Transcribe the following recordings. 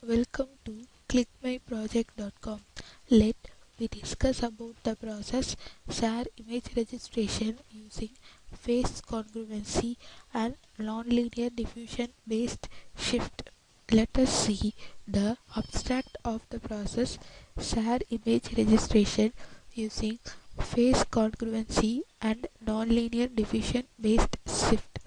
Welcome to ClickMyProject.com. Let we discuss about the process SAR image registration using phase congruency and nonlinear diffusion-based SIFT. Let us see the abstract of the process SAR image registration using phase congruency and nonlinear diffusion-based SIFT.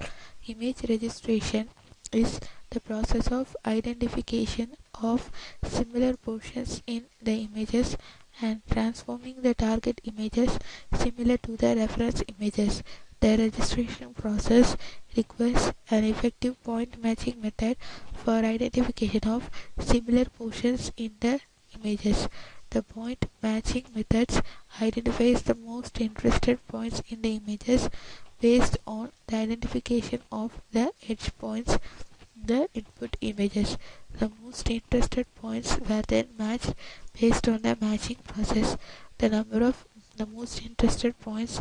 Image registration is the process of identification of similar portions in the images and transforming the target images similar to the reference images. The registration process requires an effective point matching method for identification of similar portions in the images. The point matching methods identifies the most interested points in the images based on the identification of the edge points in the input images. The most interested points were then matched based on the matching process. The number of the most interested points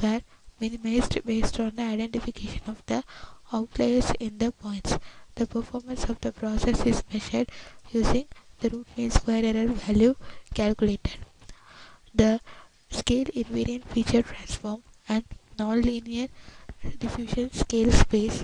were minimized based on the identification of the outliers in the points. The performance of the process is measured using the root mean square error value calculated. The scale invariant feature transform and nonlinear diffusion scale space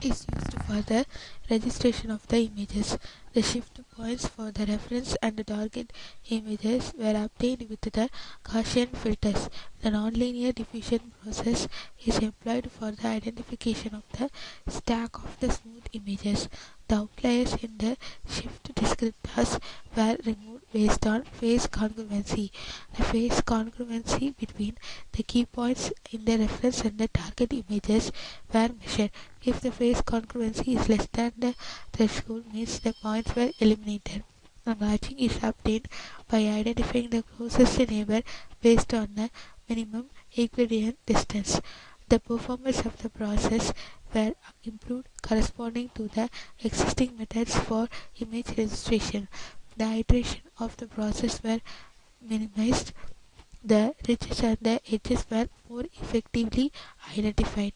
is used for the registration of the images. The shift points for the reference and the target images were obtained with the Gaussian filters. The nonlinear diffusion process is employed for the identification of the stack of the smooth images. The outliers in the shift descriptors were removed based on phase congruency. The phase congruency between the key points in the reference and the target images were measured. If the phase congruency is less than the threshold, means the points were eliminated. The matching is obtained by identifying the closest neighbor based on the minimum Euclidean distance. The performance of the process were improved corresponding to the existing methods for image registration. The iteration of the process were minimized. The ridges and the edges were more effectively identified.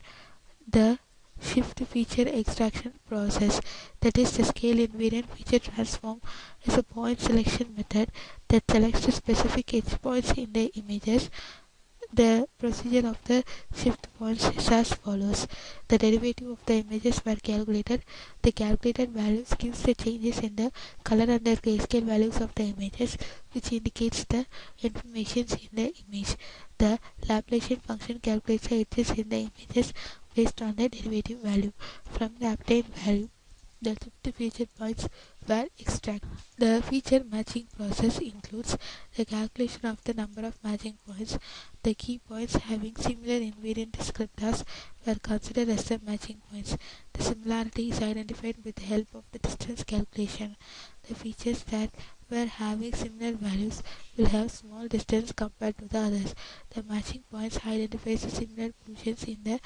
The shift feature extraction process, that is the scale invariant feature transform, is a point selection method that selects the specific edge points in the images. The procedure of the shift points is as follows. The derivative of the images were calculated. The calculated values gives the changes in the color and the grayscale values of the images, which indicates the information in the image. The Laplacian function calculates the edges in the images based on the derivative value. From the obtained value, the shift feature points were extracted. The feature matching process includes the calculation of the number of matching points. The key points having similar invariant descriptors were considered as the matching points. The similarity is identified with the help of the distance calculation. The features that were having similar values will have small distance compared to the others. The matching points identifies the similar positions in the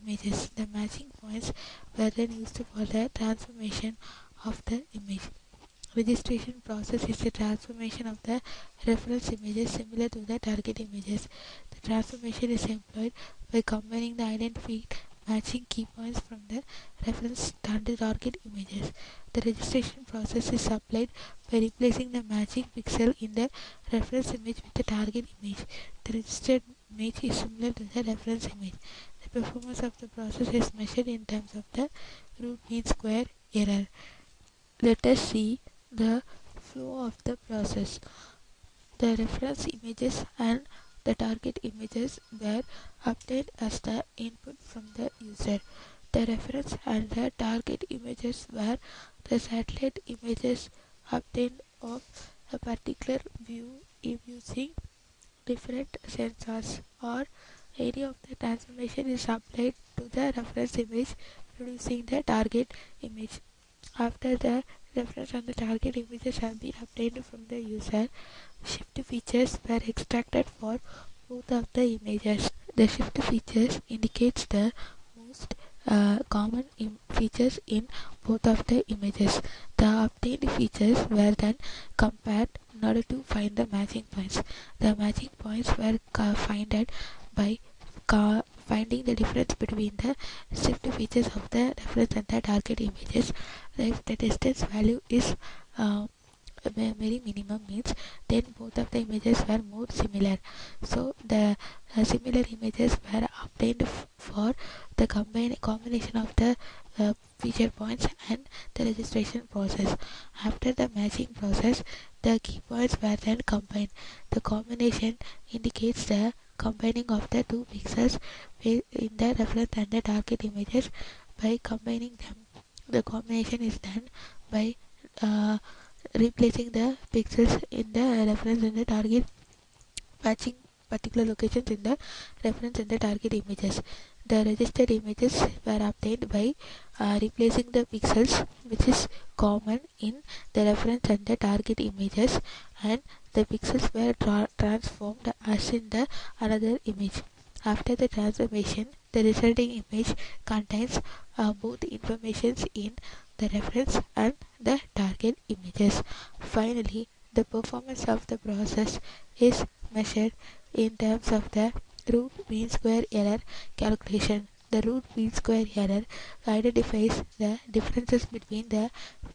images. The matching points were then used for the transformation of the image. Registration process is the transformation of the reference images similar to the target images. The transformation is employed by combining the identified matching key points from the reference and the target images. The registration process is applied by replacing the matching pixel in the reference image with the target image. The registered image is similar to the reference image. The performance of the process is measured in terms of the root mean square error. Let us see the flow of the process. The reference images and the target images were obtained as the input from the user. The reference and the target images were the satellite images obtained of a particular view using different sensors, or any of the transformation is applied to the reference image producing the target image. After the reference and the target images have been obtained from the user, shift features were extracted for both of the images. The shift features indicates the most common features in both of the images. The obtained features were then compared in order to find the matching points. The matching points were found by finding the difference between the SIFT features of the reference and the target images. If the distance value is very minimum, means then both of the images were more similar. So the similar images were obtained for the combination of the feature points and the registration process. After the matching process, the key points were then combined. The combination indicates the combining of the two pixels in the reference and the target images. By combining them, the combination is done by replacing the pixels in the reference and the target, matching particular locations in the reference and the target images. The registered images were obtained by replacing the pixels which is common in the reference and the target images, and the pixels were transformed as in the another image. After the transformation, the resulting image contains both informations in the reference and the target images. Finally, the performance of the process is measured in terms of the root mean square error calculation. The root mean square error identifies the differences between the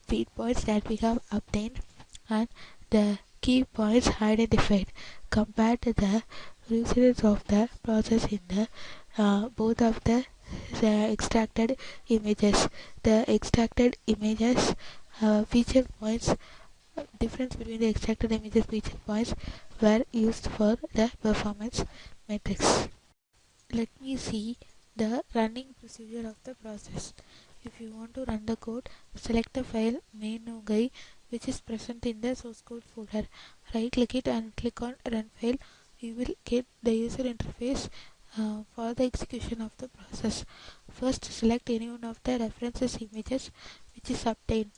feed points that we have obtained and the key points identified compared to the results of the process in the both of the extracted images. The extracted images feature points, difference between the extracted images feature points were used for the performance metrics. Let me see the running procedure of the process. If you want to run the code, select the file menu guy which is present in the source code folder. Right click it and click on run file. You will get the user interface for the execution of the process. First, select any one of the references images which is obtained.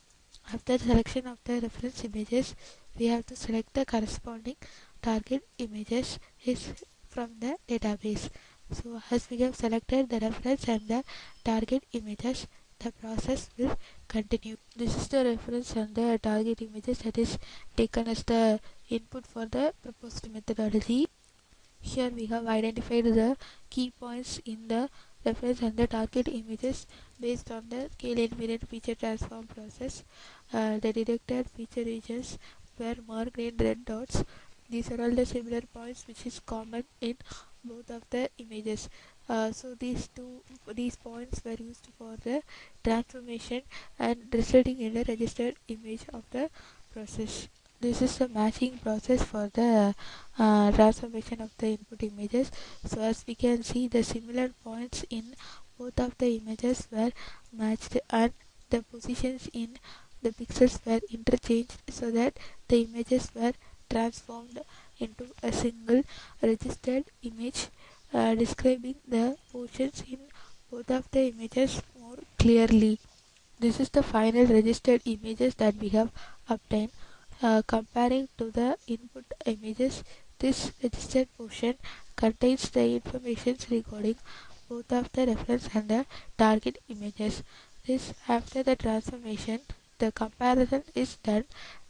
After selection of the reference images, we have to select the corresponding target images is from the database. So as we have selected the reference and the target images, the process will continue. This is the reference and the target images that is taken as the input for the proposed methodology. Here we have identified the key points in the reference and the target images based on the scale-invariant feature transform process. The detected feature regions were marked in red dots. These are all the similar points which is common in both of the images. So these points were used for the transformation and resulting in a registered image of the process. This is the matching process for the transformation of the input images. So as we can see, the similar points in both of the images were matched and the positions in the pixels were interchanged so that the images were transformed into a single registered image, describing the portions in both of the images more clearly. This is the final registered images that we have obtained. Comparing to the input images, this registered portion contains the information regarding both of the reference and the target images. This after the transformation, the comparison is done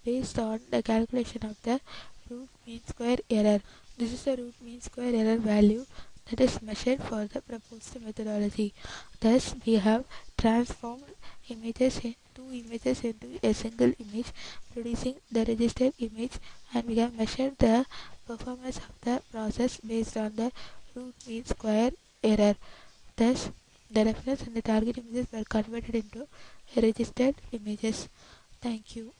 based on the calculation of the root mean square error. This is the root mean square error value that is measured for the proposed methodology. Thus, we have transformed two images into a single image, producing the registered image, and we have measured the performance of the process based on the root mean square error. Thus, the reference and the target images were converted into registered images. Thank you.